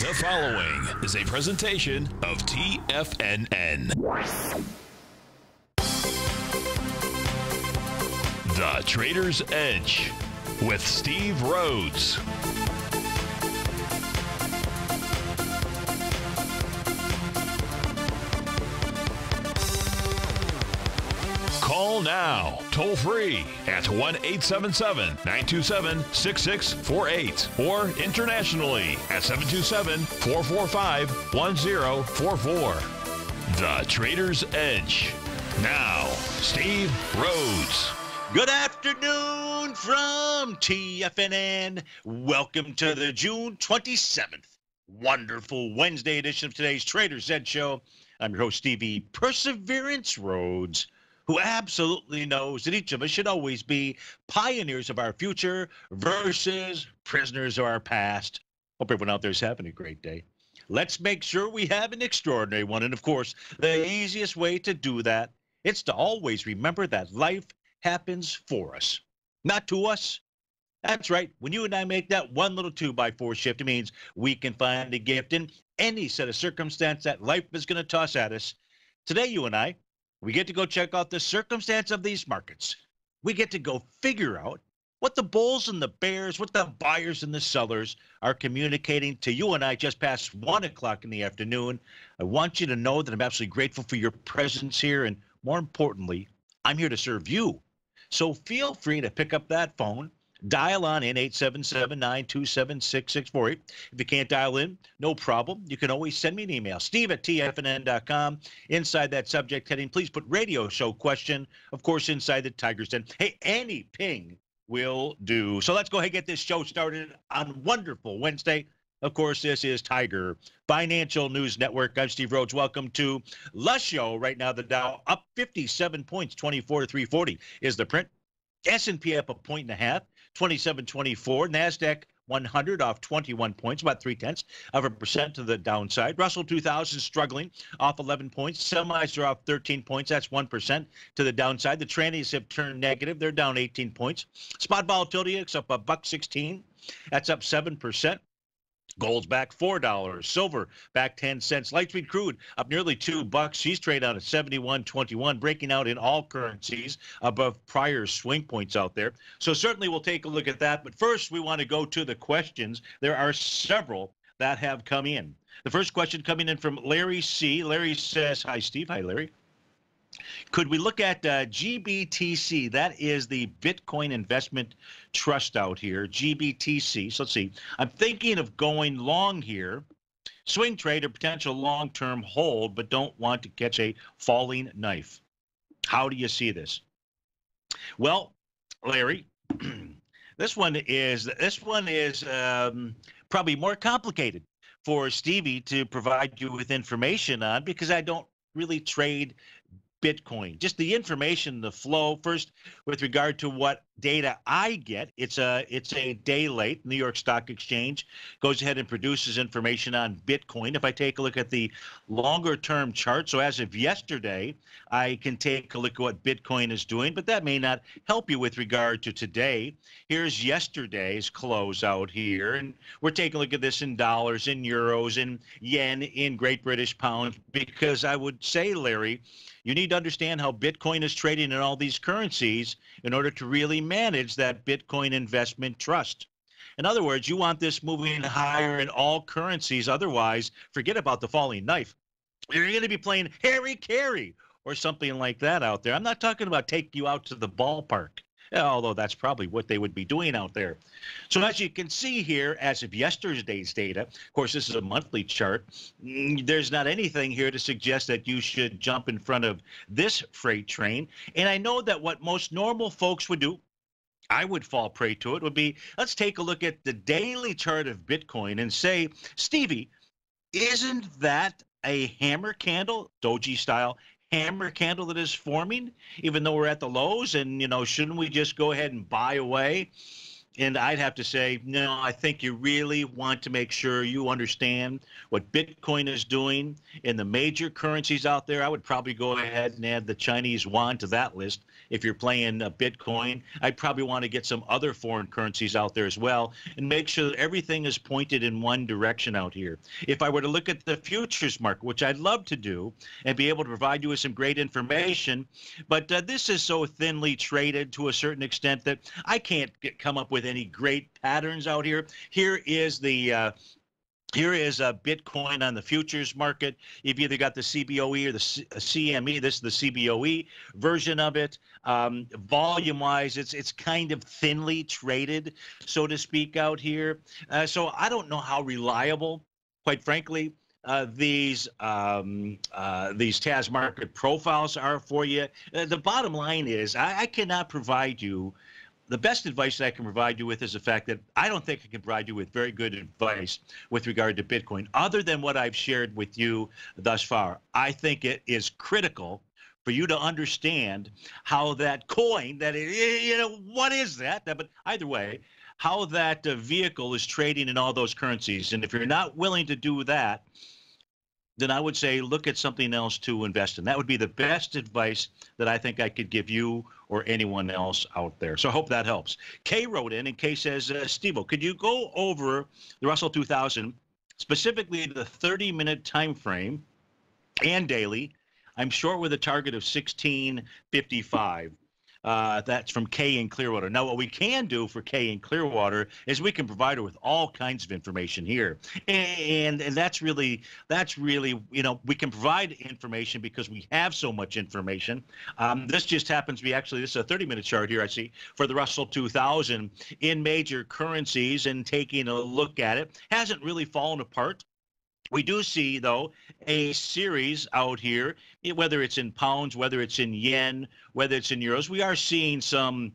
The following is a presentation of TFNN. The Trader's Edge with Steve Rhodes. Call now, toll free at 1-877-927-6648 or internationally at 727-445-1044. The Trader's Edge. Now, Steve Rhodes. Good afternoon from TFNN. Welcome to the June 27th wonderful Wednesday edition of today's Trader's Edge Show. I'm your host, Stevie Perseverance Rhodes, who absolutely knows that each of us should always be pioneers of our future versus prisoners of our past. Hope everyone out there is having a great day. Let's make sure we have an extraordinary one. And of course, the easiest way to do that is to always remember that life happens for us, not to us. That's right. When you and I make that one little 2x4 shift, it means we can find a gift in any set of circumstance that life is going to toss at us. Today, you and I, we get to go check out the circumstance of these markets. We get to go figure out what the bulls and the bears, what the buyers and the sellers are communicating to you and I just past 1 o'clock in the afternoon. I want you to know that I'm absolutely grateful for your presence here. And more importantly, I'm here to serve you. So feel free to pick up that phone. Dial on in 877-927-6648. If you can't dial in, no problem. You can always send me an email, steve@tfnn.com. Inside that subject heading, please put radio show question, of course, inside the Tiger's Den. Hey, any ping will do. So let's go ahead and get this show started on wonderful Wednesday. Of course, this is Tiger Financial News Network. I'm Steve Rhodes. Welcome to the show. Right now, the Dow up 57 points, 24 to 340 is the print. S&P up 1.5 points, 27.24. NASDAQ 100 off 21 points, about 0.3% to the downside. Russell 2000 struggling off 11 points. Semis are off 13 points. That's 1% to the downside. The trannies have turned negative. They're down 18 points. Spot volatility is up $1.16. That's up 7%. Gold's back $4. Silver back 10 cents. Light sweet crude up nearly $2. She's traded out at 71.21, breaking out in all currencies above prior swing points out there. So certainly we'll take a look at that. But first, we want to go to the questions. There are several that have come in. The first question coming in from Larry C. Larry says, hi, Steve. Hi, Larry. Could we look at GBTC? That is the Bitcoin Investment Trust out here, GBTC. So let's see. I'm thinking of going long here. Swing trade or potential long-term hold, but don't want to catch a falling knife. How do you see this? Well, Larry, this one is probably more complicated for Stevie to provide you with information on, because I don't really trade Bitcoin. Just the information, the flow. First, with regard to what data I get, it's a day late. New York Stock Exchange goes ahead and produces information on Bitcoin. If I take a look at the longer term chart, so as of yesterday, I can take a look at what Bitcoin is doing, but that may not help you with regard to today. Here's yesterday's close out here, and we're taking a look at this in dollars, in euros, in yen, in Great British pounds, because I would say, Larry, you need to understand how Bitcoin is trading in all these currencies in order to really manage that Bitcoin investment trust. In other words, you want this moving higher in all currencies. Otherwise, forget about the falling knife. You're going to be playing Harry Carey or something like that out there. I'm not talking about taking you out to the ballpark, although that's probably what they would be doing out there. So as you can see here, as of yesterday's data, of course, this is a monthly chart, there's not anything here to suggest that you should jump in front of this freight train. And I know that what most normal folks would do, I would fall prey to it, would be, let's take a look at the daily chart of Bitcoin and say, Stevie, isn't that a hammer candle, doji style, hammer candle that is forming, even though we're at the lows? And, you know, shouldn't we just go ahead and buy away? And I'd have to say, no, I think you really want to make sure you understand what Bitcoin is doing in the major currencies out there. I would probably go ahead and add the Chinese yuan to that list. If you're playing Bitcoin, I'd probably want to get some other foreign currencies out there as well and make sure that everything is pointed in one direction out here. If I were to look at the futures market, which I'd love to do and be able to provide you with some great information, but this is so thinly traded to a certain extent that I can't come up with any great patterns out here. Here is Bitcoin on the futures market. You've either got the CBOE or the CME. This is the CBOE version of it. Volume-wise, it's kind of thinly traded, so to speak, out here. So I don't know how reliable, quite frankly, these TAS market profiles are for you. The bottom line is I cannot provide you. The best advice that I can provide you with is the fact that I don't think I can provide you with very good advice with regard to Bitcoin, other than what I've shared with you thus far. I think it is critical for you to understand how that coin, what is that? But either way, how that vehicle is trading in all those currencies. And if you're not willing to do that, then I would say look at something else to invest in. That would be the best advice that I think I could give you or anyone else out there. So I hope that helps. Kay wrote in, and Kay says, Steve-O, could you go over the Russell 2000, specifically the 30-minute time frame and daily? I'm short with a target of 1655. That's from Kay in Clearwater. Now, what we can do for Kay in Clearwater is we can provide her with all kinds of information here, and that's really we can provide information because we have so much information. This just happens to be this is a 30-minute chart here I see for the Russell 2000 in major currencies, and taking a look at it hasn't really fallen apart. We do see, though, a series out here, whether it's in pounds, whether it's in yen, whether it's in euros. We are seeing some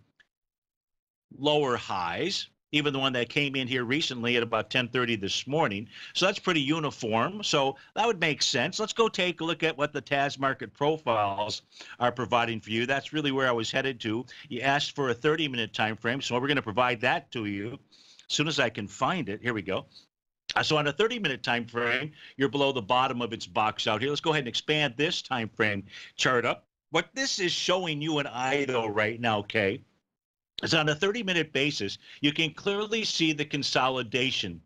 lower highs, even the one that came in here recently at about 10:30 this morning. So that's pretty uniform. So that would make sense. Let's go take a look at what the TAS market profiles are providing for you. That's really where I was headed to. You asked for a 30-minute time frame, so we're going to provide that to you as soon as I can find it. Here we go. So on a 30-minute time frame, you're below the bottom of its box out here. Let's go ahead and expand this time frame chart up. What this is showing you and I, though, right now, Kay, is on a 30-minute basis, you can clearly see the consolidation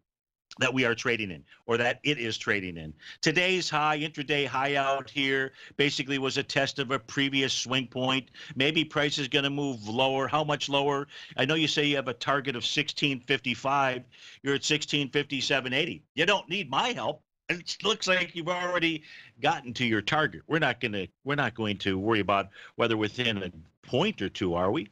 that we are trading in, or that it is trading in. Today's high, intraday high out here, basically was a test of a previous swing point. Maybe price is going to move lower. How much lower? I know you say you have a target of 1655. You're at 1657.80. You don't need my help. It looks like you've already gotten to your target. We're not going to worry about whether within a point or two, are we?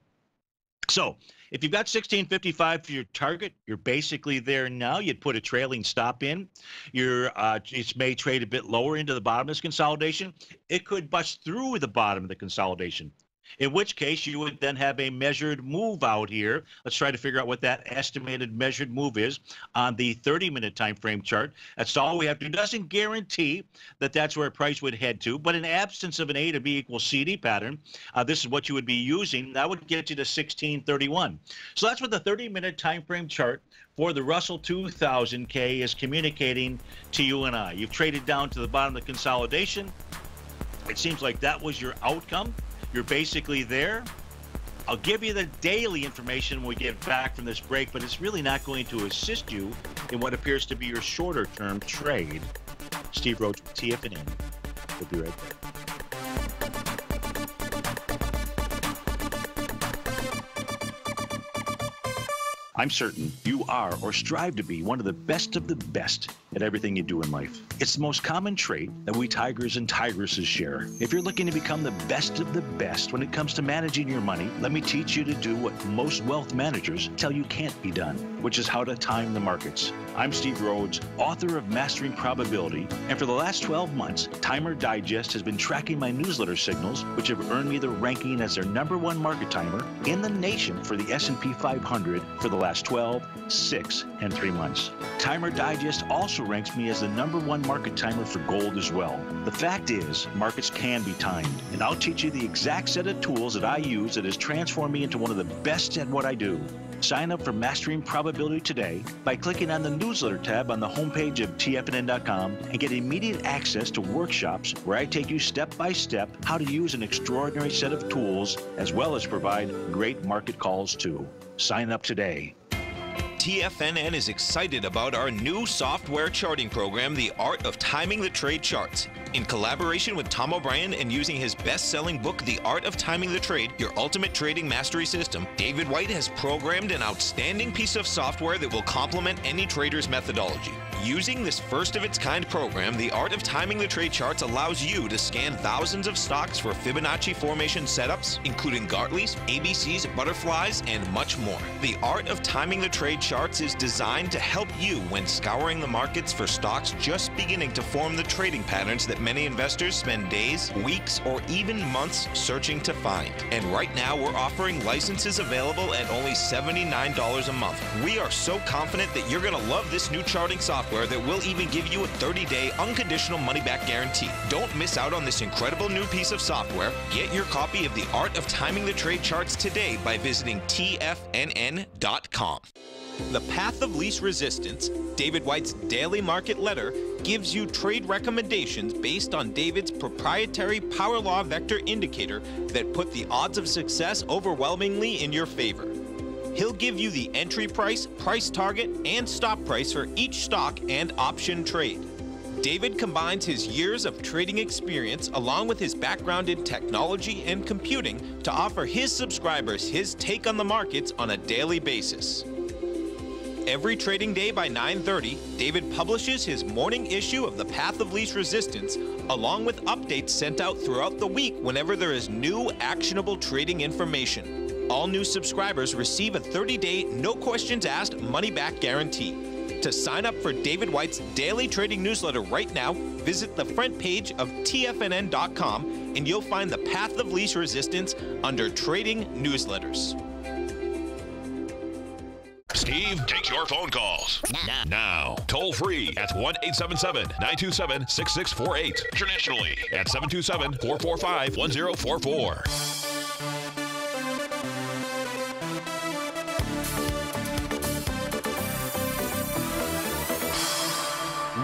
So if you've got 1655 for your target, you're basically there now. You'd put a trailing stop in. It may trade a bit lower into the bottom of this consolidation. It could bust through the bottom of the consolidation, in which case you would then have a measured move out here. Let's try to figure out what that estimated measured move is on the 30-minute time frame chart. That's all we have to do. Doesn't guarantee that that's where price would head to, but in absence of an A to B equals CD pattern, this is what you would be using. That would get you to 1631. So that's what the 30-minute time frame chart for the Russell 2000K is communicating to you and I. You've traded down to the bottom of the consolidation. It seems like that was your outcome. You're basically there. I'll give you the daily information when we get back from this break, but it's really not going to assist you in what appears to be your shorter term trade. Steve Rhodes with TFNN. We'll be right back. I'm certain you are or strive to be one of the best at everything you do in life. It's the most common trait that we tigers and tigresses share. If you're looking to become the best of the best when it comes to managing your money, let me teach you to do what most wealth managers tell you can't be done, which is how to time the markets. I'm Steve Rhodes, author of Mastering Probability, and for the last 12 months, Timer Digest has been tracking my newsletter signals, which have earned me the ranking as their #1 market timer in the nation for the S&P 500 for the last 12, 6, and 3 months. Timer Digest also ranks me as the #1 market timer for gold as well. The fact is, markets can be timed, and I'll teach you the exact set of tools that I use that has transformed me into one of the best at what I do. Sign up for Mastering Probability today by clicking on the newsletter tab on the homepage of TFNN.com and get immediate access to workshops where I take you step by step how to use an extraordinary set of tools as well as provide great market calls too. Sign up today. TFNN is excited about our new software charting program, The Art of Timing the Trade Charts. In collaboration with Tom O'Brien and using his best-selling book, The Art of Timing the Trade, Your Ultimate Trading Mastery System, David White has programmed an outstanding piece of software that will complement any trader's methodology. Using this first-of-its-kind program, The Art of Timing the Trade Charts allows you to scan thousands of stocks for Fibonacci formation setups, including Gartley's, ABC's, butterflies, and much more. The Art of Timing the Trade Charts is designed to help you when scouring the markets for stocks just beginning to form the trading patterns that many investors spend days, weeks, or even months searching to find. And right now, we're offering licenses available at only $79 a month. We are so confident that you're going to love this new charting software that will even give you a 30-day unconditional money-back guarantee. Don't miss out on this incredible new piece of software. Get your copy of The Art of Timing the Trade Charts today by visiting TFNN.com. The Path of Least Resistance, David White's daily market letter, gives you trade recommendations based on David's proprietary power law vector indicator that put the odds of success overwhelmingly in your favor. He'll give you the entry price, price target, and stop price for each stock and option trade. David combines his years of trading experience along with his background in technology and computing to offer his subscribers his take on the markets on a daily basis. Every trading day by 9:30, David publishes his morning issue of The Path of Least Resistance, along with updates sent out throughout the week whenever there is new actionable trading information. All new subscribers receive a 30-day, no questions asked money-back guarantee. To sign up for David White's daily trading newsletter right now, visit the front page of TFNN.com and you'll find The Path of Least Resistance under Trading Newsletters. Steve takes your phone calls now. Toll free at 1-877-927-6648. Internationally at 727-445-1044.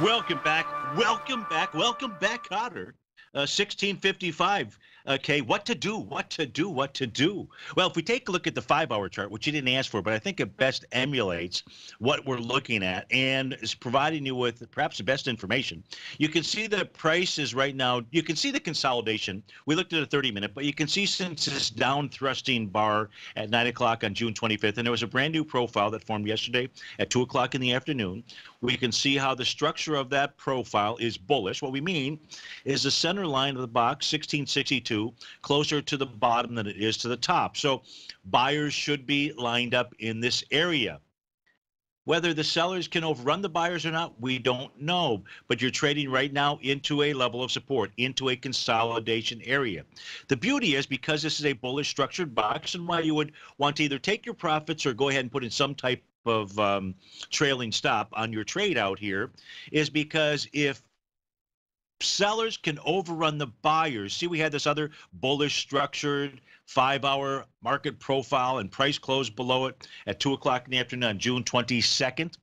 Welcome back, Cotter. 1655. Okay, what to do? Well, if we take a look at the 5-hour chart, which you didn't ask for, but I think it best emulates what we're looking at and is providing you with perhaps the best information. You can see the prices right now. You can see the consolidation. We looked at a 30-minute, but you can see since this down thrusting bar at 9 o'clock on June 25th, and there was a brand new profile that formed yesterday at 2 o'clock in the afternoon. We can see how the structure of that profile is bullish. What we mean is the center line of the box, 1662, closer to the bottom than it is to the top. So buyers should be lined up in this area. Whether the sellers can overrun the buyers or not, we don't know. But you're trading right now into a level of support, into a consolidation area. The beauty is, because this is a bullish structured box, and why you would want to either take your profits or go ahead and put in some type of trailing stop on your trade out here, is because if sellers can overrun the buyers. See, we had this other bullish structured 5-hour market profile and price close below it at 2 o'clock in the afternoon on June 22nd.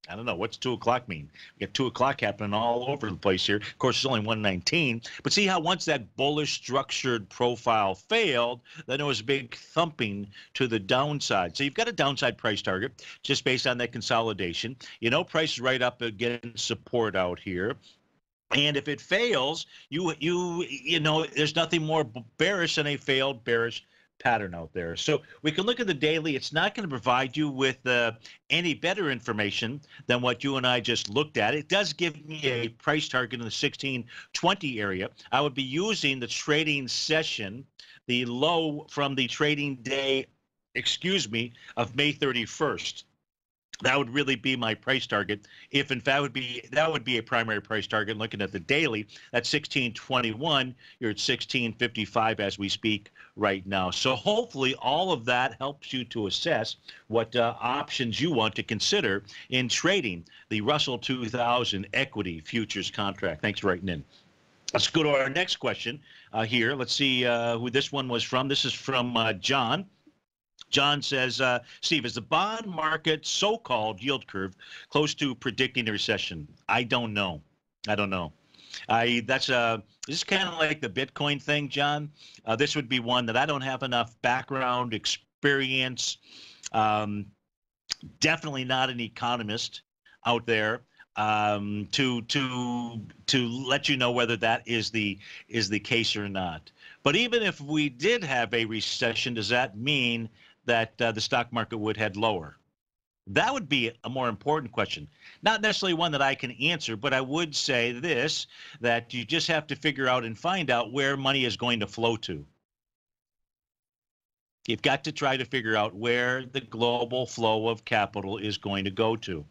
I don't know. What's 2 o'clock mean? We got 2 o'clock happening all over the place here. Of course, it's only 119. But see how once that bullish structured profile failed, then there was a big thumping to the downside. So you've got a downside price target just based on that consolidation. You know, price is right up against support out here. And if it fails, you know, there's nothing more bearish than a failed bearish pattern out there. So we can look at the daily. It's not going to provide you with any better information than what you and I just looked at. It does give me a price target in the 1620 area. I would be using the trading session, the low from the trading day, of May 31st. That would really be my price target. If in fact that would be a primary price target. Looking at the daily, at 1621, you're at 1655 as we speak right now. So hopefully all of that helps you to assess what options you want to consider in trading the Russell 2000 equity futures contract. Thanks for writing in. Let's go to our next question here. Let's see who this one was from. This is from John. John says, Steve, is the bond market so-called yield curve close to predicting a recession? I don't know. I don't know. This is kind of like the Bitcoin thing, John. This would be one that I don't have enough background experience. Definitely not an economist out there to let you know whether that is the case or not. But even if we did have a recession, does that mean that the stock market would head lower? That would be a more important question. Not necessarily one that I can answer, but I would say this, that you just have to figure out and find out where money is going to flow to. You've got to try to figure out where the global flow of capital is going to go to.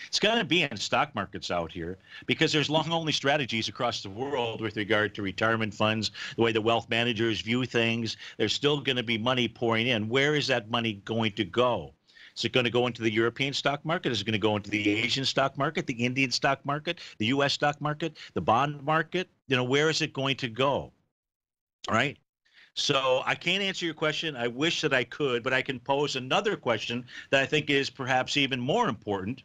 It's going to be in stock markets out here because there's long-only strategies across the world with regard to retirement funds, the way the wealth managers view things. There's still going to be money pouring in. Where is that money going to go? Is it going to go into the European stock market? Is it going to go into the Asian stock market, the Indian stock market, the U.S. stock market, the bond market? Where is it going to go? All right. So I can't answer your question. I wish that I could, but I can pose another question that I think is perhaps even more important,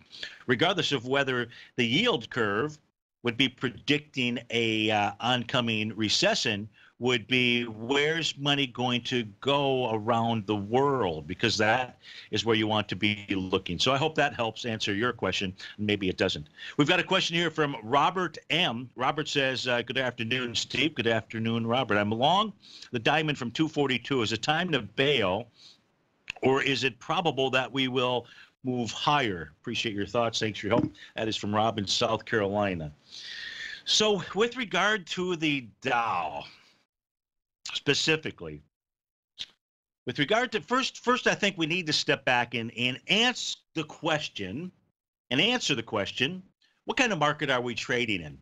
regardless of whether the yield curve would be predicting a oncoming recession, would be where's money going to go around the world, because that is where you want to be looking. So I hope that helps answer your question. Maybe it doesn't. We've got a question here from Robert M. Robert says, good afternoon, Steve. Good afternoon, Robert. I'm along the diamond from 242. Is it time to bail, or is it probable that we will move higher? Appreciate your thoughts. Thanks for your help. That is from Rob in South Carolina. So with regard to the Dow, specifically, with regard to first, I think we need to step back and answer the question, what kind of market are we trading in?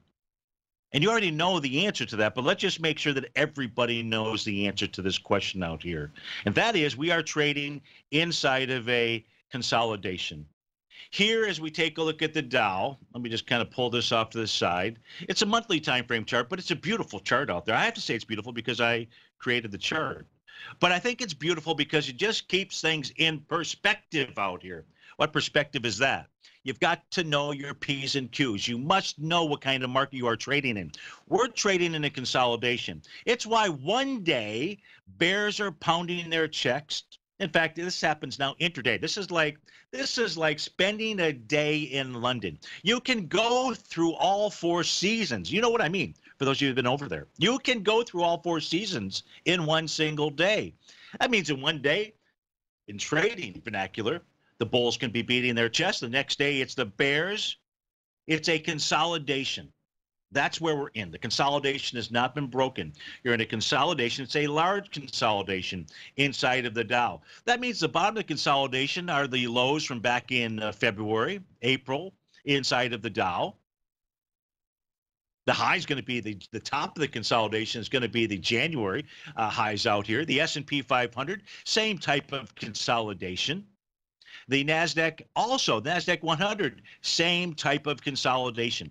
And you already know the answer to that, but let's just make sure that everybody knows the answer to this question out here. And that is, we are trading inside of a consolidation. Here, as we take a look at the Dow, let me just kind of pull this off to the side. It's a monthly time frame chart, but it's a beautiful chart out there. I have to say it's beautiful because I created the chart. But I think it's beautiful because it just keeps things in perspective out here. What perspective is that? You've got to know your P's and Q's. You must know what kind of market you are trading in. We're trading in a consolidation. It's why one day bears are pounding their checks. In fact, this happens now intraday. This is like spending a day in London. You can go through all four seasons. You know what I mean, for those of you who've been over there. You can go through all four seasons in one single day. That means in one day, in trading vernacular, the bulls can be beating their chest. The next day, it's the bears. It's a consolidation. That's where we're in. The consolidation has not been broken. You're in a consolidation. It's a large consolidation inside of the Dow. That means the bottom of the consolidation are the lows from back in February, April, inside of the Dow. The high is going to be the top of the consolidation is going to be the January highs out here. The S&P 500, same type of consolidation. The NASDAQ also, NASDAQ 100, same type of consolidation.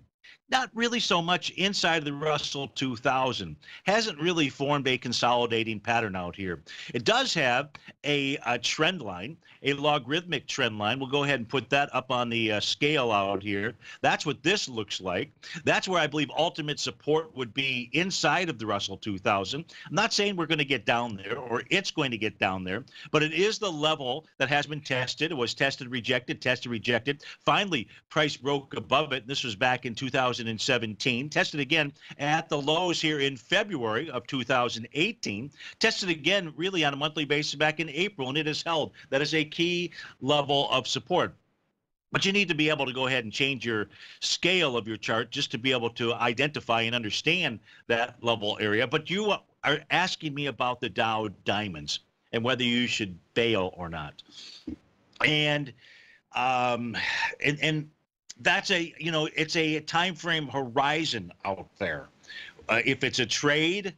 Not really so much inside of the Russell 2000. Hasn't really formed a consolidating pattern out here. It does have a trend line, a logarithmic trend line. We'll go ahead and put that up on the scale out here. That's what this looks like. That's where I believe ultimate support would be inside of the Russell 2000. I'm not saying we're going to get down there or it's going to get down there, but it is the level that has been tested. It was tested, rejected, tested, rejected. Finally, price broke above it. This was back in 2017, tested again at the lows here in February of 2018, tested again really on a monthly basis back in April, and it has held. That is a key level of support. But you need to be able to go ahead and change your scale of your chart just to be able to identify and understand that level area. But you are asking me about the Dow diamonds and whether you should bail or not. And that's it's a time frame horizon out there. If it's a trade,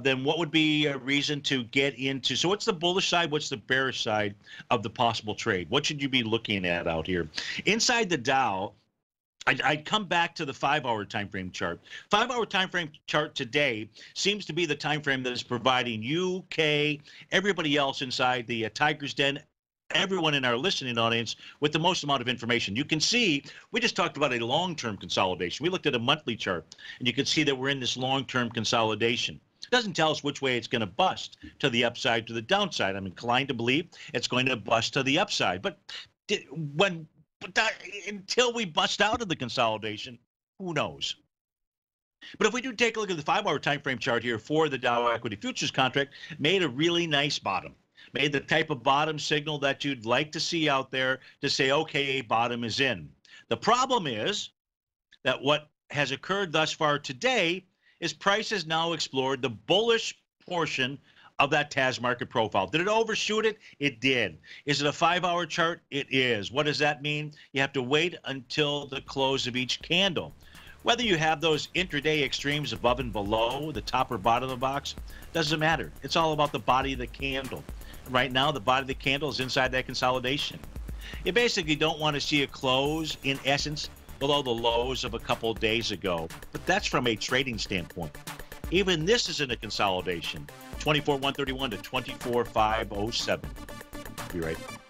then what would be a reason to get into? So what's the bullish side? What's the bearish side of the possible trade? What should you be looking at out here? Inside the Dow, I'd come back to the 5-hour time frame chart. 5-hour time frame chart today seems to be the time frame that is providing you, Kay, everybody else inside the Tiger's Den, everyone in our listening audience with the most amount of information. You can see, we just talked about a long-term consolidation. We looked at a monthly chart, and you can see that we're in this long-term consolidation. It doesn't tell us which way it's going to bust, to the upside, to the downside. I'm inclined to believe it's going to bust to the upside. But until we bust out of the consolidation, who knows? But if we do take a look at the 5-hour time frame chart here for the Dow Equity Futures contract, made a really nice bottom. Made the type of bottom signal that you'd like to see out there to say, okay, a bottom is in. The problem is that what has occurred thus far today is price has now explored the bullish portion of that TAS market profile. Did it overshoot it? It did. Is it a 5-hour chart? It is. What does that mean? You have to wait until the close of each candle. Whether you have those intraday extremes above and below, the top or bottom of the box, doesn't matter. It's all about the body of the candle. Right now, the body of the candle is inside that consolidation. You basically don't want to see a close, in essence, below the lows of a couple of days ago. But that's from a trading standpoint. Even this is in a consolidation. 24,131 to 24,507. Be right back.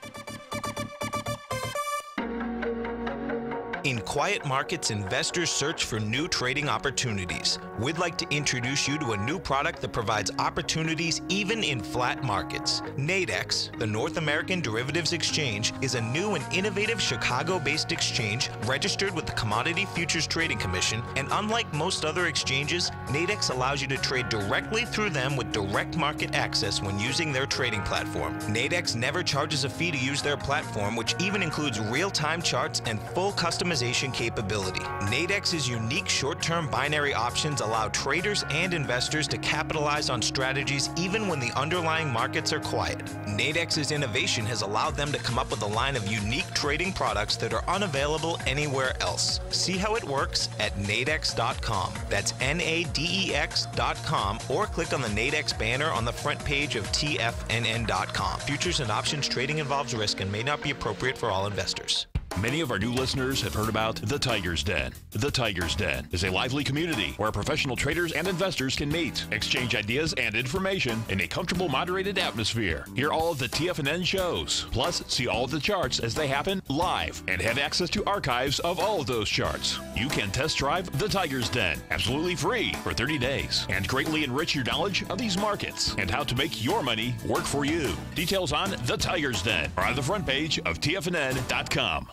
In quiet markets, investors search for new trading opportunities. We'd like to introduce you to a new product that provides opportunities even in flat markets. Nadex, the North American Derivatives Exchange, is a new and innovative Chicago-based exchange registered with the Commodity Futures Trading Commission, and unlike most other exchanges, Nadex allows you to trade directly through them with direct market access when using their trading platform. Nadex never charges a fee to use their platform, which even includes real-time charts and full customization capability. Nadex's unique short-term binary options allow traders and investors to capitalize on strategies even when the underlying markets are quiet. Nadex's innovation has allowed them to come up with a line of unique trading products that are unavailable anywhere else. See how it works at nadex.com. That's NADEX.com, or click on the Nadex banner on the front page of TFNN.com. Futures and options trading involves risk and may not be appropriate for all investors. Many of our new listeners have heard about the Tiger's Den. The Tiger's Den is a lively community where professional traders and investors can meet, exchange ideas and information in a comfortable, moderated atmosphere. Hear all of the TFNN shows, plus see all of the charts as they happen live and have access to archives of all of those charts. You can test drive the Tiger's Den absolutely free for 30 days and greatly enrich your knowledge of these markets and how to make your money work for you. Details on the Tiger's Den are on the front page of TFNN.com.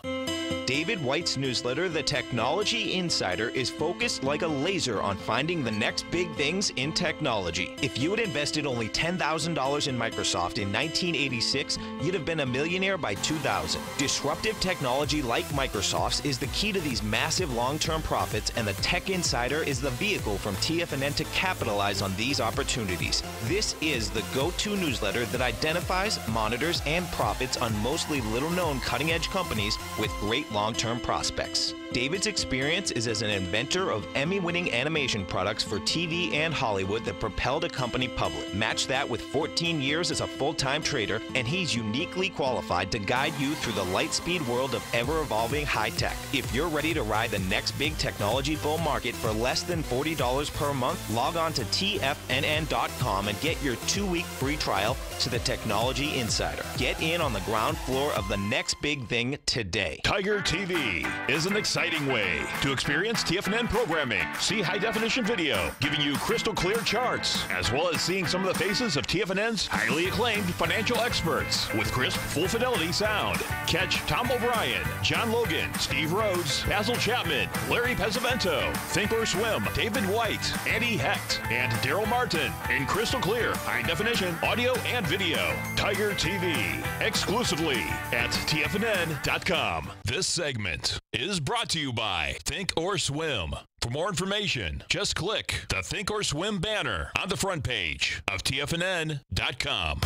David White's newsletter, The Technology Insider, is focused like a laser on finding the next big things in technology. If you had invested only $10,000 in Microsoft in 1986, you'd have been a millionaire by 2000. Disruptive technology like Microsoft's is the key to these massive long-term profits, and the Tech Insider is the vehicle from TFNN to capitalize on these opportunities. This is the go-to newsletter that identifies, monitors, and profits on mostly little-known cutting-edge companies with great long-term prospects. David's experience is as an inventor of Emmy-winning animation products for TV and Hollywood that propelled a company public. Match that with 14 years as a full-time trader, and he's uniquely qualified to guide you through the light-speed world of ever-evolving high-tech. If you're ready to ride the next big technology bull market for less than $40 per month, log on to TFNN.com and get your 2-week free trial to the Technology Insider. Get in on the ground floor of the next big thing today. TigerTV is an exciting way to experience TFNN programming. See high-definition video, giving you crystal clear charts, as well as seeing some of the faces of TFNN's highly acclaimed financial experts with crisp, full-fidelity sound. Catch Tom O'Brien, John Logan, Steve Rhodes, Basil Chapman, Larry Pesavento, Thinkorswim, David White, Andy Hecht, and Daryl Martin in crystal clear, high-definition audio and video. Tiger TV, exclusively at TFNN.com. This segment is brought to you by Thinkorswim. For more information, just click the Thinkorswim banner on the front page of TFNN.com.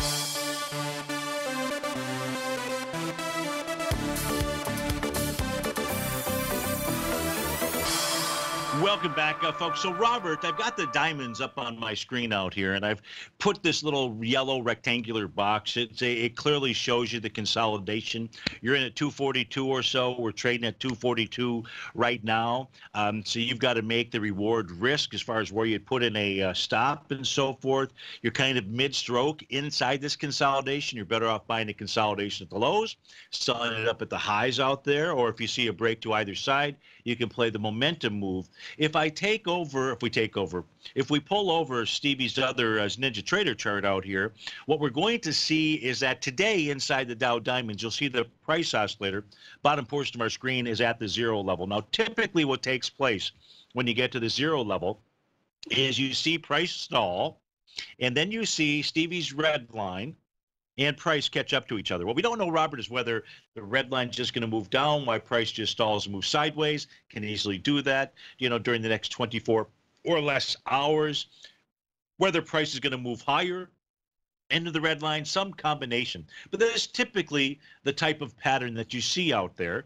Welcome back, folks. So, Robert, I've got the diamonds up on my screen out here, and I've put this little yellow rectangular box. It clearly shows you the consolidation. You're in at 242 or so. We're trading at 242 right now. So you've got to make the reward risk as far as where you put in a stop and so forth. You're kind of mid-stroke inside this consolidation. You're better off buying a consolidation at the lows, selling it up at the highs out there, or if you see a break to either side, you can play the momentum move. If we pull over Stevie's other Ninja Trader chart out here, what we're going to see is that today inside the Dow Diamonds, you'll see the price oscillator, bottom portion of our screen, is at the 0 level. Now, typically what takes place when you get to the 0 level is you see price stall, and then you see Stevie's red line and price catch up to each other. What we don't know, Robert, is whether the red line's just going to move down, why price just stalls and moves sideways. Can easily do that, during the next 24 or less hours. Whether price is going to move higher into the red line, some combination. But that is typically the type of pattern that you see out there.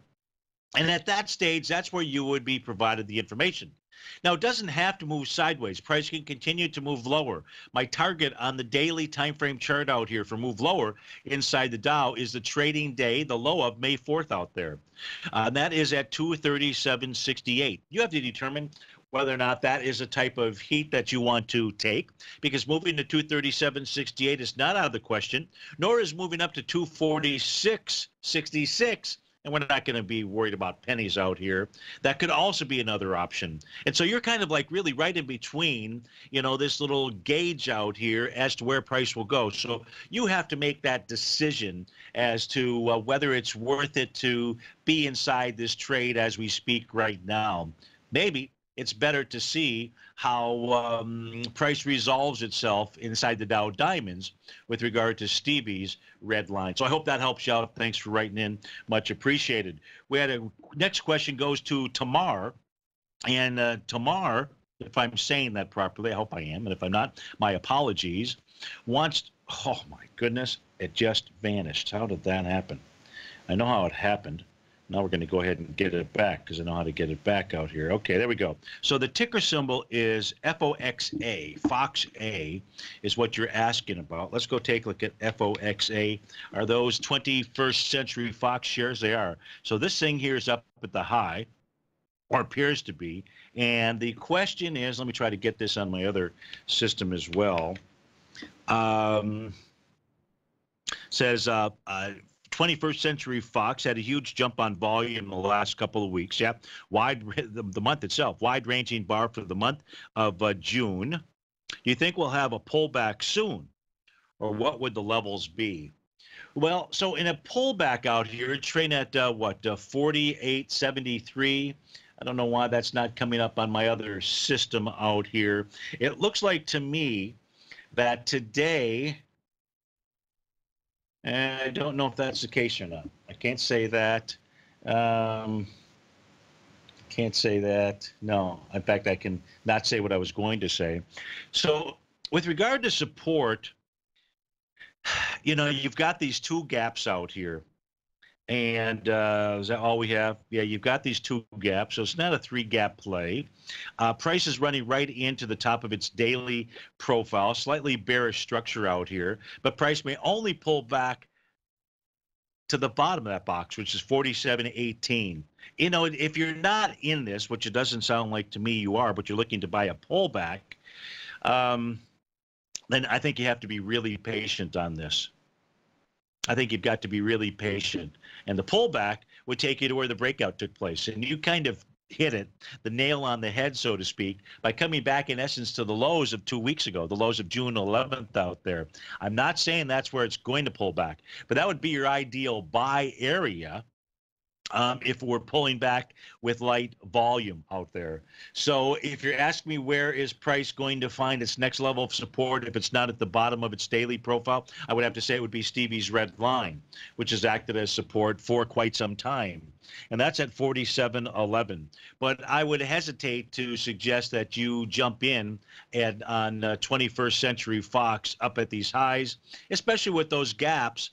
And at that stage, that's where you would be provided the information. Now, it doesn't have to move sideways. Price can continue to move lower. My target on the daily time frame chart out here for move lower inside the Dow is the trading day, the low of May 4th out there. And that is at 237.68. You have to determine whether or not that is a type of heat that you want to take, because moving to 237.68 is not out of the question, nor is moving up to 246.66. And we're not going to be worried about pennies out here. That could also be another option. And so you're kind of like really right in between, this little gauge out here as to where price will go. So you have to make that decision as to whether it's worth it to be inside this trade as we speak right now. Maybe it's better to see how price resolves itself inside the Dow Diamonds with regard to Stevie's red line. So I hope that helps you out. Thanks for writing in. Much appreciated. We had next question goes to Tamar. And Tamar, if I'm saying that properly, I hope I am. And if I'm not, my apologies. Oh my goodness, it just vanished. How did that happen? I know how it happened. Now we're going to go ahead and get it back because I know how to get it back out here. Okay, there we go. So the ticker symbol is FOXA. FOXA is what you're asking about. Let's go take a look at FOXA. Are those 21st Century Fox shares? They are. So this thing here is up at the high, or appears to be. And the question is, let me try to get this on my other system as well. Says 21st Century Fox had a huge jump on volume in the last couple of weeks. Yeah, the month itself, wide-ranging bar for the month of June. Do you think we'll have a pullback soon, or what would the levels be? Well, so in a pullback out here, it's trading at 48.73. I don't know why that's not coming up on my other system out here. It looks like to me that today, I don't know if that's the case or not. I can't say that. Can't say that. No. In fact, I can not say what I was going to say. So with regard to support, you've got these two gaps out here. And is that all we have? Yeah, you've got these two gaps. So it's not a three-gap play. Price is running right into the top of its daily profile, slightly bearish structure out here. But price may only pull back to the bottom of that box, which is 47.18. If you're not in this, which it doesn't sound like to me you are, but you're looking to buy a pullback, then I think you have to be really patient on this. I think you've got to be really patient. And the pullback would take you to where the breakout took place. And you kind of hit it, the nail on the head, so to speak, by coming back, in essence, to the lows of 2 weeks ago, the lows of June 11th out there. I'm not saying that's where it's going to pull back, but that would be your ideal buy area if we're pulling back with light volume out there. So if you're asking me where is price going to find its next level of support, if it's not at the bottom of its daily profile, I would have to say it would be Stevie's red line, which has acted as support for quite some time. And that's at 47.11. But I would hesitate to suggest that you jump in on 21st Century Fox up at these highs, especially with those gaps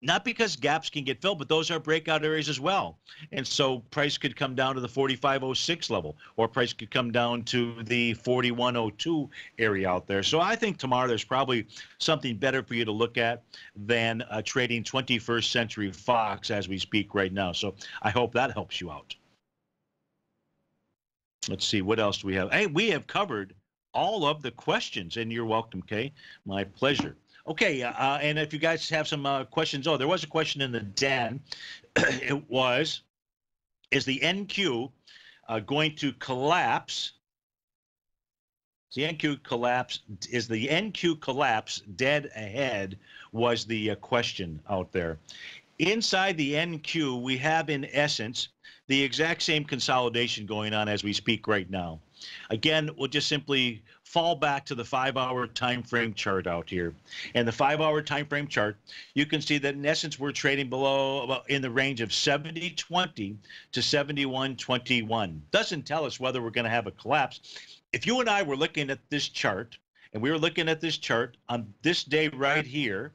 Not because gaps can get filled, but those are breakout areas as well. And so price could come down to the 45.06 level, or price could come down to the 41.02 area out there. So I think tomorrow there's probably something better for you to look at than trading 21st Century Fox as we speak right now. So I hope that helps you out. Let's see, what else do we have? Hey, we have covered all of the questions, and you're welcome, Kay. My pleasure. Okay, and if you guys have some questions, there was a question in the den. It was, is the NQ going to collapse? Is the NQ collapse dead ahead was the question out there. Inside the NQ, we have, in essence, the exact same consolidation going on as we speak right now. Again, we'll just simply fall back to the 5-hour time frame chart out here. And the 5-hour time frame chart, you can see that in essence we're trading below about in the range of 70.20 to 71.21. Doesn't tell us whether we're going to have a collapse. If you and I were looking at this chart, and we were looking at this chart on this day right here,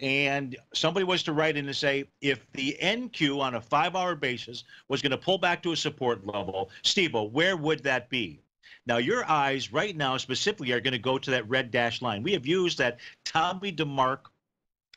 and somebody was to write in to say, if the NQ on a 5-hour basis was going to pull back to a support level, Steve-O, where would that be? Now, your eyes right now specifically are going to go to that red dashed line. We have used that Tommy DeMark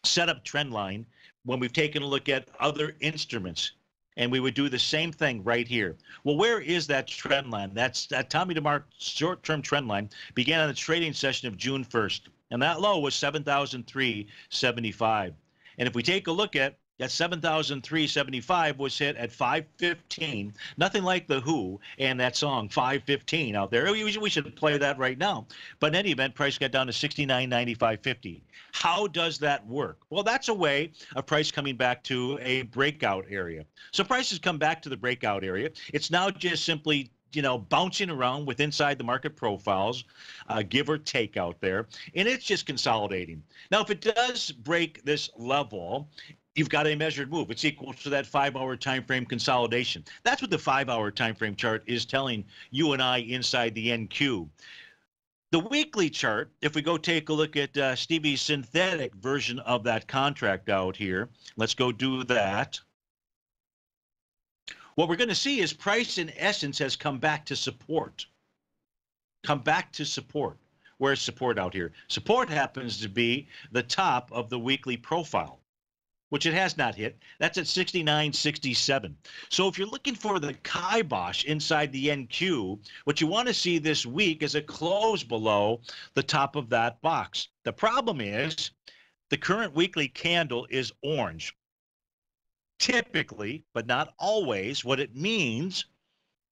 setup trend line when we've taken a look at other instruments, and we would do the same thing right here. Well, where is that trend line? That's that Tommy DeMark short-term trend line began on the trading session of June 1st, and that low was 7,375. And if we take a look at that 7,375 was hit at 5:15. Nothing like the Who and that song 5:15 out there. We should play that right now. But in any event, price got down to 69.95.50. How does that work? Well, that's a way of price coming back to a breakout area. So prices come back to the breakout area. It's now just simply bouncing around with inside the market profiles, give or take out there, and it's just consolidating. Now, if it does break this level, you've got a measured move. It's equal to that 5-hour time frame consolidation. That's what the 5-hour time frame chart is telling you and I inside the NQ. The weekly chart, if we go take a look at Stevie's synthetic version of that contract out here, let's go do that. What we're going to see is price, in essence, has come back to support. Come back to support. Where's support out here? Support happens to be the top of the weekly profile, which it has not hit. That's at 69.67. So if you're looking for the kibosh inside the NQ, what you want to see this week is a close below the top of that box. The problem is the current weekly candle is orange. Typically, but not always, what it means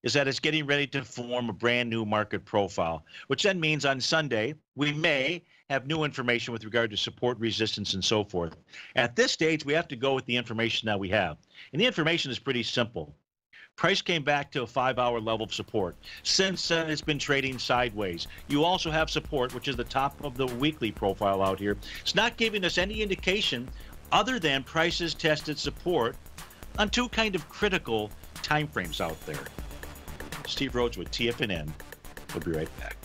is that it's getting ready to form a brand new market profile, which then means on Sunday we may have new information with regard to support, resistance, and so forth. At this stage, we have to go with the information that we have. And the information is pretty simple. Price came back to a 5-hour level of support. Since then, it's been trading sideways. You also have support, which is the top of the weekly profile out here. It's not giving us any indication other than prices tested support on two kind of critical time frames out there. Steve Rhodes with TFNN. We'll be right back.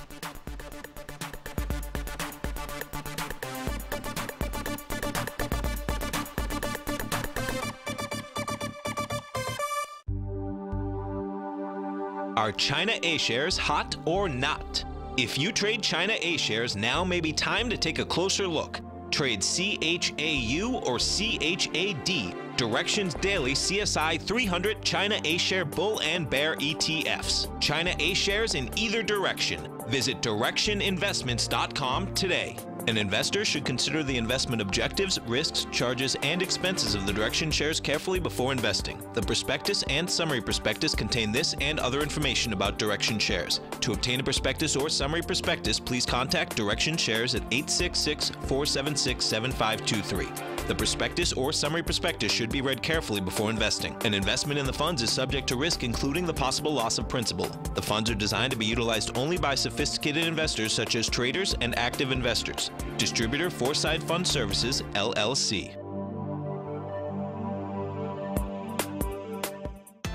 Are China A-shares hot or not? If you trade China A-shares, now may be time to take a closer look. Trade CHAU or CHAD, Directions Daily CSI 300 China A-share Bull and Bear ETFs. China A-shares in either direction. Visit directioninvestments.com today. An investor should consider the investment objectives, risks, charges, and expenses of the Direction shares carefully before investing. The prospectus and summary prospectus contain this and other information about Direction shares. To obtain a prospectus or summary prospectus, please contact Direction shares at 866-476-7523. The prospectus or summary prospectus should be read carefully before investing. An investment in the funds is subject to risk, including the possible loss of principal. The funds are designed to be utilized only by sophisticated investors such as traders and active investors. Distributor Foreside Fund Services, LLC.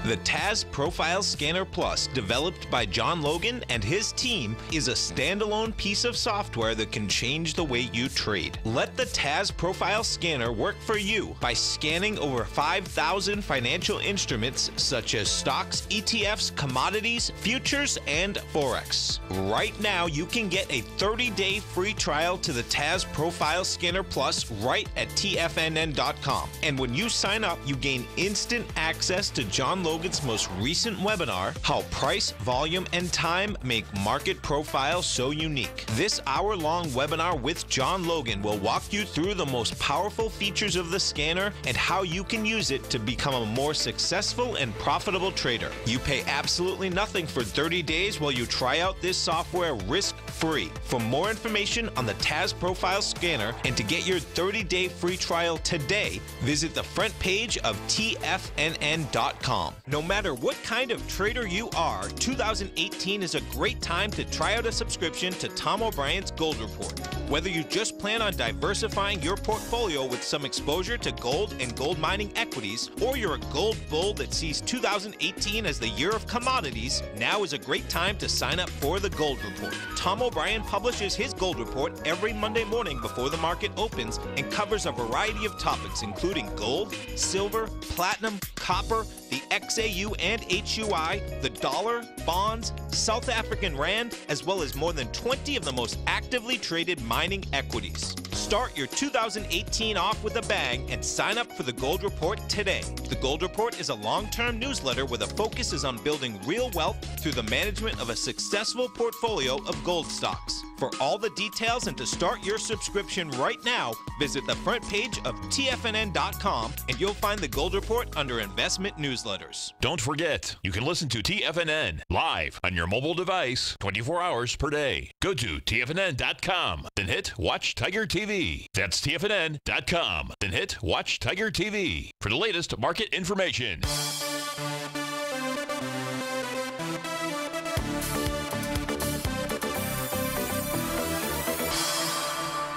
The Taz Profile Scanner Plus, developed by John Logan and his team, is a standalone piece of software that can change the way you trade. Let the Taz Profile Scanner work for you by scanning over 5,000 financial instruments such as stocks, ETFs, commodities, futures, and Forex. Right now, you can get a 30-day free trial to the Taz Profile Scanner Plus right at TFNN.com. And when you sign up, you gain instant access to John Logan's most recent webinar, How Price, Volume, and Time Make Market Profile So Unique. This hour-long webinar with John Logan will walk you through the most powerful features of the scanner and how you can use it to become a more successful and profitable trader. You pay absolutely nothing for 30 days while you try out this software risk-free. For more information on the Taz Profile Scanner and to get your 30-day free trial today, visit the front page of TFNN.com. No matter what kind of trader you are, 2018 is a great time to try out a subscription to Tom O'Brien's Gold Report. Whether you just plan on diversifying your portfolio with some exposure to gold and gold mining equities, or you're a gold bull that sees 2018 as the year of commodities, now is a great time to sign up for the Gold Report. Tom O'Brien publishes his Gold Report every Monday morning before the market opens and covers a variety of topics including gold, silver, platinum, copper, the XAU and HUI, the dollar, bonds, South African rand, as well as more than 20 of the most actively traded mining equities. Start your 2018 off with a bang and sign up for the Gold Report today. The Gold Report is a long-term newsletter where the focus is on building real wealth through the management of a successful portfolio of gold stocks. For all the details and to start your subscription right now, visit the front page of TFNN.com and you'll find the Gold Report under Investment Newsletters. Don't forget, you can listen to TFNN live on your mobile device 24 hours per day. Go to TFNN.com, then hit Watch Tiger TV. That's TFNN.com, then hit Watch Tiger TV for the latest market information.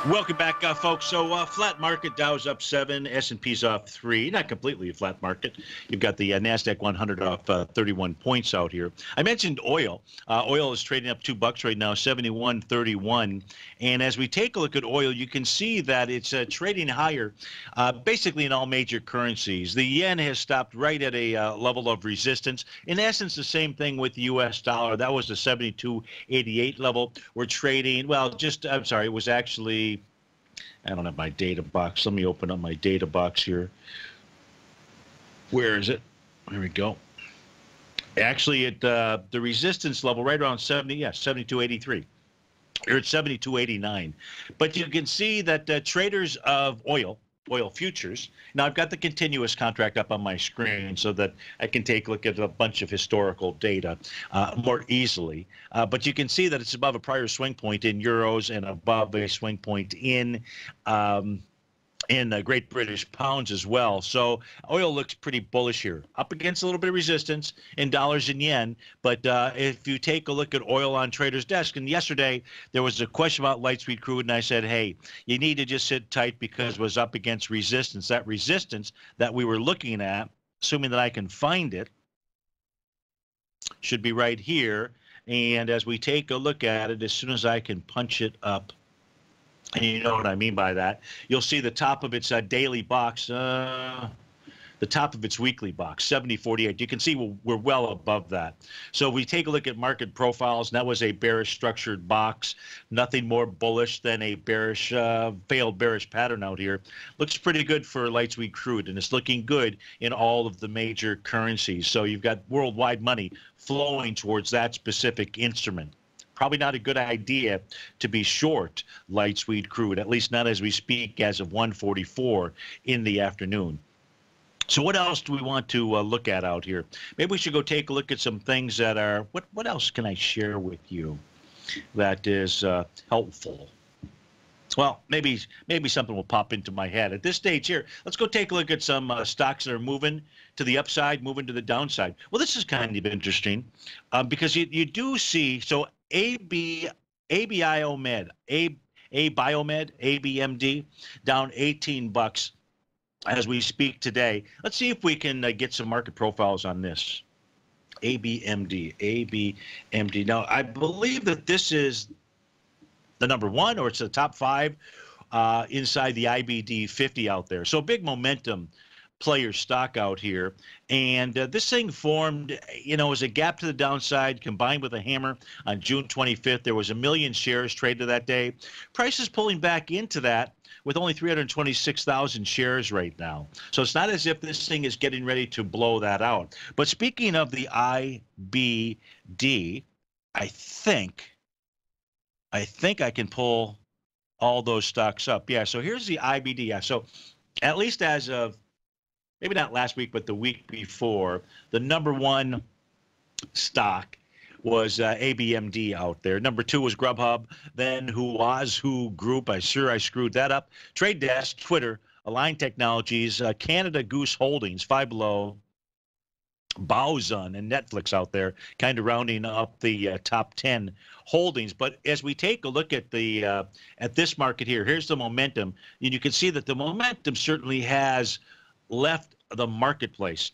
Welcome back, folks. So flat market, Dow's up 7, S&P's off 3. Not completely a flat market. You've got the NASDAQ 100 off 31 points out here. I mentioned oil. Oil is trading up $2 right now, 71.31. And as we take a look at oil, you can see that it's trading higher basically in all major currencies. The yen has stopped right at a level of resistance. In essence, the same thing with the U.S. dollar. That was the 72.88 level. We're trading, well, I'm sorry, it was actually, I don't have my data box. Let me open up my data box here. Where is it? There we go. Actually, at the resistance level right around 72.83. You're at 72.89. But you can see that traders of oil futures. Now, I've got the continuous contract up on my screen so that I can take a look at a bunch of historical data more easily. But you can see that it's above a prior swing point in euros and above a swing point in Great British pounds as well. So oil looks pretty bullish here, up against a little bit of resistance in dollars and yen. But if you take a look at oil on traders' desk, and yesterday there was a question about light sweet crude, and I said, hey, you need to just sit tight because it was up against resistance. That resistance that we were looking at, assuming that I can find it, should be right here. And as we take a look at it, as soon as I can punch it up, and you know what I mean by that, you'll see the top of its daily box, the top of its weekly box, 70.48. You can see we're well above that. So we take a look at market profiles, and that was a bearish structured box. Nothing more bullish than a bearish, failed bearish pattern out here. Looks pretty good for light sweet crude, and it's looking good in all of the major currencies. So you've got worldwide money flowing towards that specific instrument. Probably not a good idea to be short light sweet crude, at least not as we speak as of 1:44 in the afternoon. So what else do we want to look at out here? Maybe we should go take a look at some things that are, what else can I share with you that is helpful? Well, maybe something will pop into my head. At this stage here, let's go take a look at some stocks that are moving to the upside, moving to the downside. Well, this is kind of interesting because you do see, so ABIOMED, ABMD, down $18. as we speak today. Let's see if we can get some market profiles on this. ABMD, ABMD. Now, I believe that this is the number one, or it's the top five inside the IBD 50 out there. So big momentum player stock out here. And this thing formed, as a gap to the downside combined with a hammer on June 25th. There was 1 million shares traded that day. Price is pulling back into that with only 326,000 shares right now. So it's not as if this thing is getting ready to blow that out. But speaking of the IBD, I think I can pull all those stocks up. Yeah, so here's the IBD. Yeah, so at least as of maybe not last week, but the week before, the number one stock was ABMD out there. Number two was Grubhub, then Who Group. I screwed that up. Trade Desk, Twitter, Align Technologies, Canada Goose Holdings, Five Below, Baozun, and Netflix out there, kind of rounding up the top 10 holdings. But as we take a look at the at this market here, here's the momentum, and you can see that the momentum certainly has left the marketplace.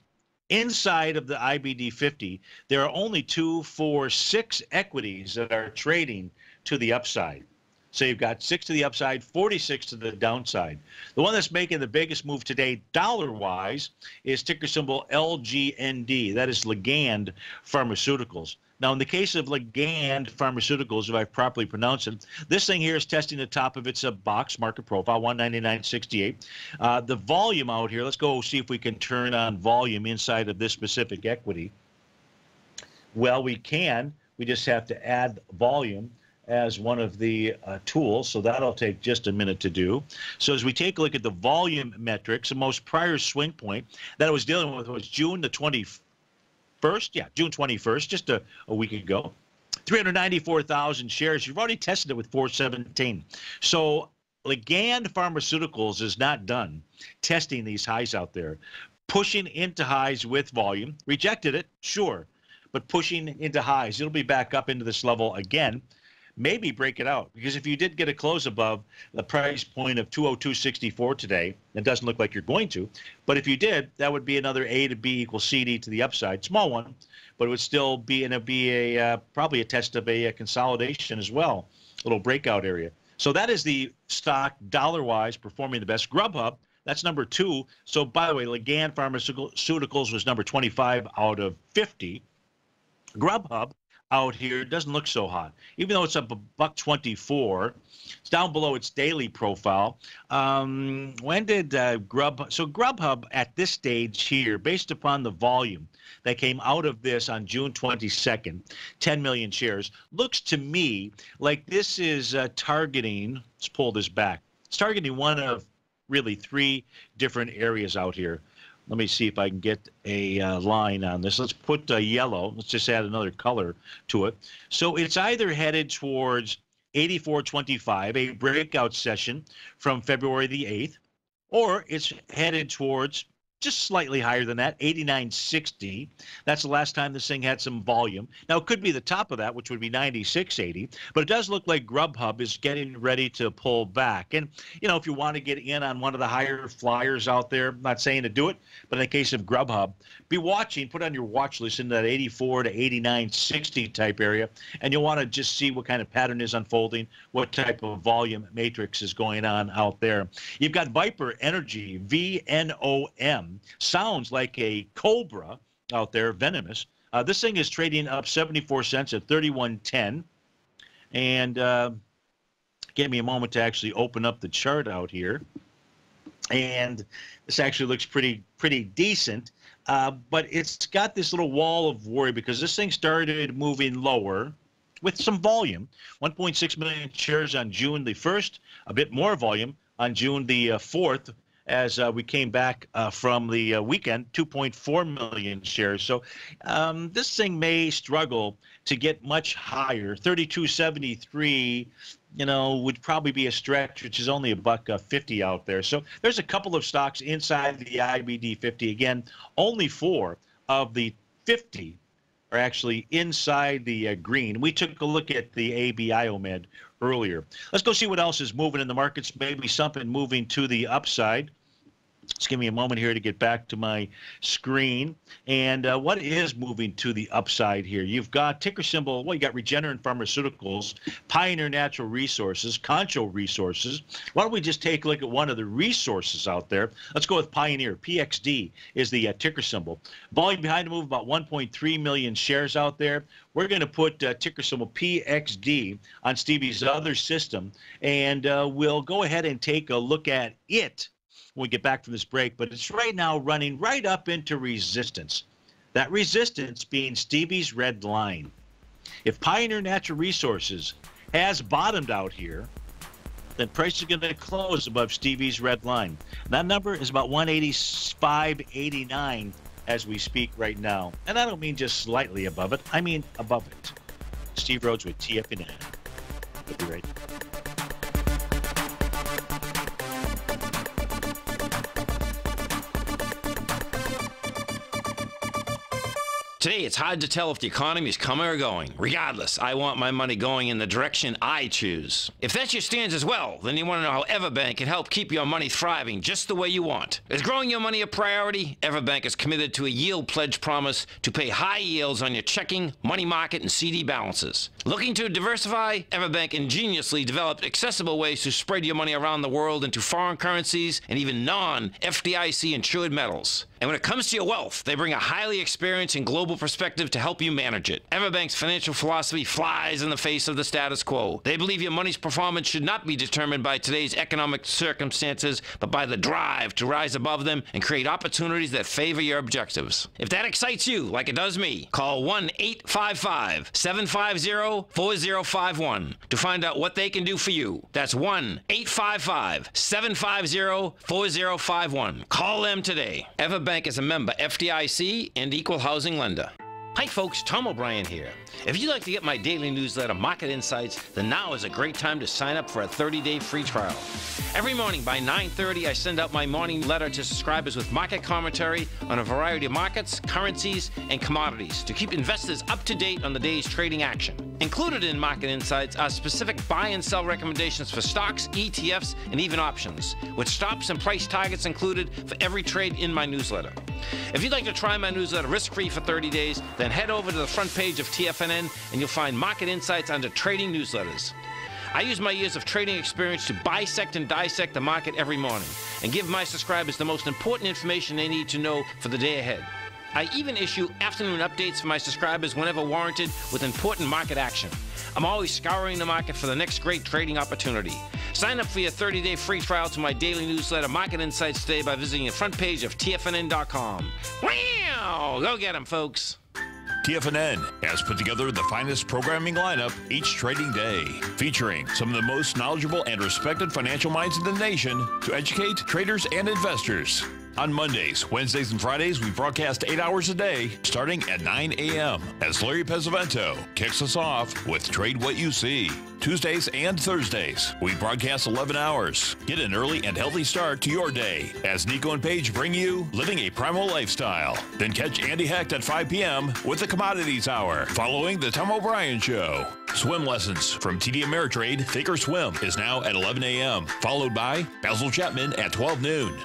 Inside of the IBD 50, there are only 2, 4, 6 equities that are trading to the upside. So you've got 6 to the upside, 46 to the downside. The one that's making the biggest move today, dollar-wise, is ticker symbol LGND. That is Ligand Pharmaceuticals. Now, in the case of Ligand Pharmaceuticals, if I've properly pronounced it, this thing here is testing the top of its box market profile, 199.68. The volume out here, let's go see if we can turn on volume inside of this specific equity. Well, we can. We just have to add volume as one of the tools, so that'll take just a minute to do. So as we take a look at the volume metrics, the most prior swing point that I was dealing with was June the 21st. Yeah, June 21st, just a week ago. 394,000 shares. You've already tested it with 417. So Ligand Pharmaceuticals is not done testing these highs out there. Pushing into highs with volume. Rejected it, sure, but pushing into highs. It'll be back up into this level again. Maybe break it out, because if you did get a close above the price point of 202.64 today, it doesn't look like you're going to, but if you did, that would be another A to B equals CD to the upside, small one, but it would still be probably a test of a consolidation as well, a little breakout area. So that is the stock dollar-wise performing the best. Grubhub, that's number 2. So by the way, Ligand Pharmaceuticals was number 25 out of 50. Grubhub out here doesn't look so hot, even though it's up $1.24. It's down below its daily profile. When did Grubhub? So Grubhub at this stage here, based upon the volume that came out of this on June 22nd, 10 million shares, looks to me like this is targeting. Let's pull this back. It's targeting one of really 3 different areas out here. Let me see if I can get a line on this. Let's put yellow. Let's just add another color to it. So it's either headed towards 84.25, a breakout session from February the 8th, or it's headed towards just slightly higher than that, 89.60. That's the last time this thing had some volume. Now, it could be the top of that, which would be 96.80, but it does look like Grubhub is getting ready to pull back. And, if you want to get in on one of the higher flyers out there, I'm not saying to do it, but in the case of Grubhub, be watching, put on your watch list in that 84 to 89.60 type area, and you'll want to just see what kind of pattern is unfolding, what type of volume matrix is going on out there. You've got Viper Energy, VNOM. Sounds like a cobra out there, venomous. This thing is trading up 74 cents at 31.10. And give me a moment to actually open up the chart out here. And this actually looks pretty decent. But it's got this little wall of worry because this thing started moving lower with some volume. 1.6 million shares on June the 1st, a bit more volume on June the 4th. As we came back from the weekend, 2.4 million shares. So this thing may struggle to get much higher. 32.73, would probably be a stretch, which is only $1.50 out there. So there's a couple of stocks inside the IBD 50. Again, only 4 of the 50 are actually inside the green. We took a look at the AB IOMED earlier. Let's go see what else is moving in the markets. Maybe something moving to the upside. Just give me a moment here to get back to my screen. And what is moving to the upside here? You've got ticker symbol, well, you got Regeneron Pharmaceuticals, Pioneer Natural Resources, Concho Resources. Why don't we just take a look at one of the resources out there? Let's go with Pioneer. PXD is the ticker symbol. Volume behind the move, about 1.3 million shares out there. We're going to put ticker symbol PXD on Stevie's other system, and we'll go ahead and take a look at it when we get back from this break, but it's right now running right up into resistance. That resistance being Stevie's red line. If Pioneer Natural Resources has bottomed out here, then price is going to close above Stevie's red line. That number is about 185.89 as we speak right now. And I don't mean just slightly above it, I mean above it. Steve Rhodes with TFNN. We'll be right back. Today, it's hard to tell if the economy is coming or going. Regardless, I want my money going in the direction I choose. If that's your stance as well, then you want to know how Everbank can help keep your money thriving just the way you want. Is growing your money a priority? Everbank is committed to a yield pledge promise to pay high yields on your checking, money market, and CD balances. Looking to diversify? Everbank ingeniously developed accessible ways to spread your money around the world into foreign currencies and even non-FDIC insured metals. And when it comes to your wealth, they bring a highly experienced and global perspective to help you manage it. Everbank's financial philosophy flies in the face of the status quo. They believe your money's performance should not be determined by today's economic circumstances, but by the drive to rise above them and create opportunities that favor your objectives. If that excites you, like it does me, call 1-855-750-4051 to find out what they can do for you. That's 1-855-750-4051. Call them today. Everbank is a member FDIC and equal housing lender. Hi folks, Tom O'Brien here. If you'd like to get my daily newsletter, Market Insights, then now is a great time to sign up for a 30-day free trial. Every morning by 9:30, I send out my morning letter to subscribers with market commentary on a variety of markets, currencies, and commodities to keep investors up to date on the day's trading action. Included in Market Insights are specific buy and sell recommendations for stocks, ETFs, and even options, with stops and price targets included for every trade in my newsletter. If you'd like to try my newsletter risk-free for 30 days, then head over to the front page of TFNN and you'll find Market Insights under Trading Newsletters. I use my years of trading experience to bisect and dissect the market every morning and give my subscribers the most important information they need to know for the day ahead. I even issue afternoon updates for my subscribers whenever warranted with important market action. I'm always scouring the market for the next great trading opportunity. Sign up for your 30-day free trial to my daily newsletter, Market Insights, today by visiting the front page of TFNN.com. Wow! Go get 'em, folks. TFNN has put together the finest programming lineup each trading day, featuring some of the most knowledgeable and respected financial minds in the nation to educate traders and investors. On Mondays, Wednesdays, and Fridays, we broadcast 8 hours a day, starting at 9 a.m. as Larry Pesavento kicks us off with Trade What You See. Tuesdays and Thursdays, we broadcast 11 hours. Get an early and healthy start to your day as Nico and Paige bring you Living a Primal Lifestyle. Then catch Andy Hecht at 5 p.m. with the Commodities Hour, following the Tom O'Brien Show. Swim lessons from TD Ameritrade Think or Swim is now at 11 a.m., followed by Basil Chapman at 12 noon.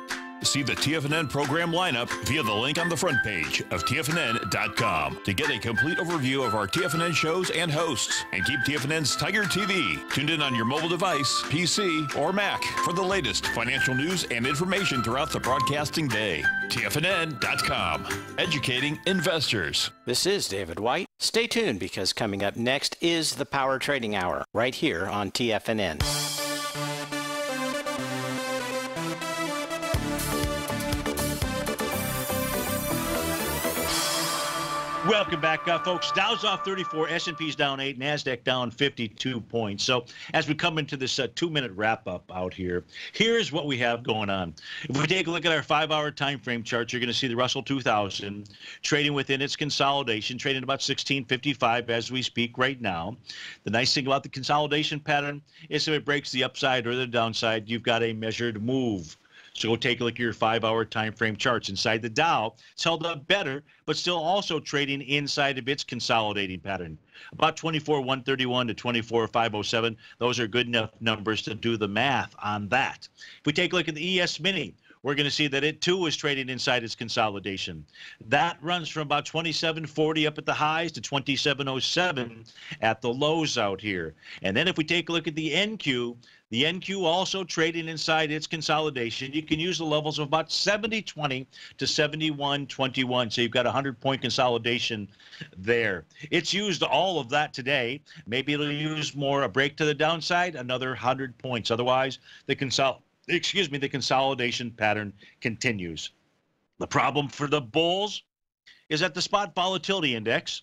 See the TFNN program lineup via the link on the front page of TFNN.com to get a complete overview of our TFNN shows and hosts. And keep TFNN's Tiger TV tuned in on your mobile device, PC, or Mac for the latest financial news and information throughout the broadcasting day. TFNN.com, educating investors. This is David White. Stay tuned because coming up next is the Power Trading Hour right here on TFNN. Welcome back, folks. Dow's off 34, S&P's down 8, NASDAQ down 52 points. So as we come into this 2-minute wrap-up out here, here's what we have going on. If we take a look at our 5-hour time frame chart, you're going to see the Russell 2000 trading within its consolidation, trading about 1655 as we speak right now. The nice thing about the consolidation pattern is if it breaks the upside or the downside, you've got a measured move. So go take a look at your 5-hour time frame charts. Inside the Dow, it's held up better, but still also trading inside of its consolidating pattern. About 24,131 to 24,507. Those are good enough numbers to do the math on that. If we take a look at the ES Mini, we're going to see that it too is trading inside its consolidation. That runs from about 27.40 up at the highs to 27.07 at the lows out here. And then if we take a look at the NQ also trading inside its consolidation. You can use the levels of about 70.20 to 71.21. So you've got a 100-point consolidation there. It's used all of that today. Maybe it'll use more, a break to the downside, another 100 points. Otherwise, the consolidation pattern continues. The problem for the bulls is that the spot volatility index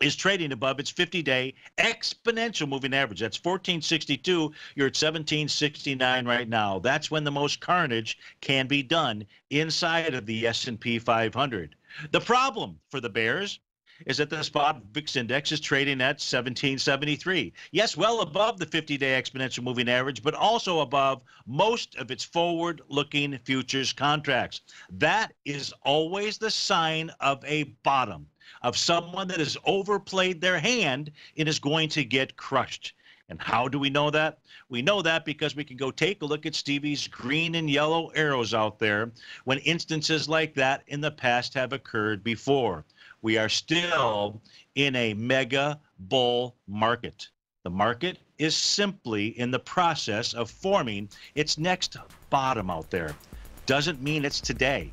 is trading above its 50-day exponential moving average. That's 1462. You're at 1769 right now. That's when the most carnage can be done inside of the S&P 500. The problem for the bears is that the spot VIX index is trading at 1773. Yes, well above the 50-day exponential moving average, but also above most of its forward-looking futures contracts. That is always the sign of a bottom, of someone that has overplayed their hand and is going to get crushed. And how do we know that? We know that because we can go take a look at Stevie's green and yellow arrows out there when instances like that in the past have occurred before. We are still in a mega bull market. The market is simply in the process of forming its next bottom out there. Doesn't mean it's today.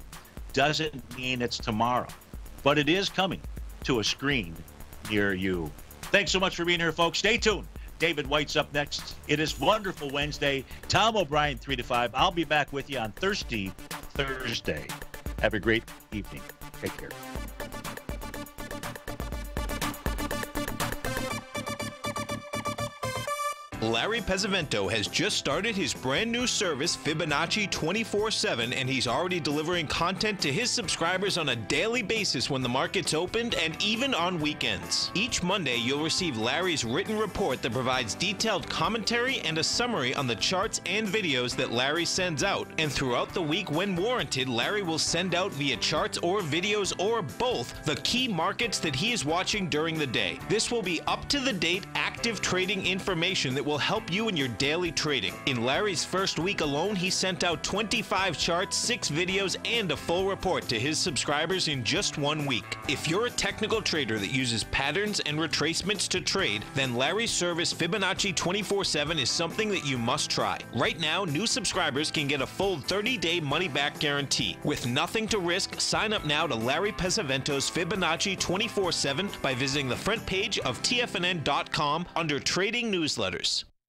Doesn't mean it's tomorrow. But it is coming to a screen near you. Thanks so much for being here, folks. Stay tuned. David White's up next. It is Wonderful Wednesday. Tom O'Brien, 3 to 5. I'll be back with you on Thursday. Have a great evening. Take care. Larry Pesavento has just started his brand new service, Fibonacci 24/7, and he's already delivering content to his subscribers on a daily basis when the market's opened and even on weekends. Each Monday, you'll receive Larry's written report that provides detailed commentary and a summary on the charts and videos that Larry sends out. And throughout the week, when warranted, Larry will send out via charts or videos or both the key markets that he is watching during the day. This will be up-to-the-date, active trading information that will help you in your daily trading. In Larry's first week alone, he sent out 25 charts, 6 videos, and a full report to his subscribers in just 1 week. If you're a technical trader that uses patterns and retracements to trade, then Larry's service Fibonacci 24/7 is something that you must try. Right now, new subscribers can get a full 30-day money-back guarantee. With nothing to risk, sign up now to Larry Pesavento's Fibonacci 24/7 by visiting the front page of TFNN.com under Trading Newsletters.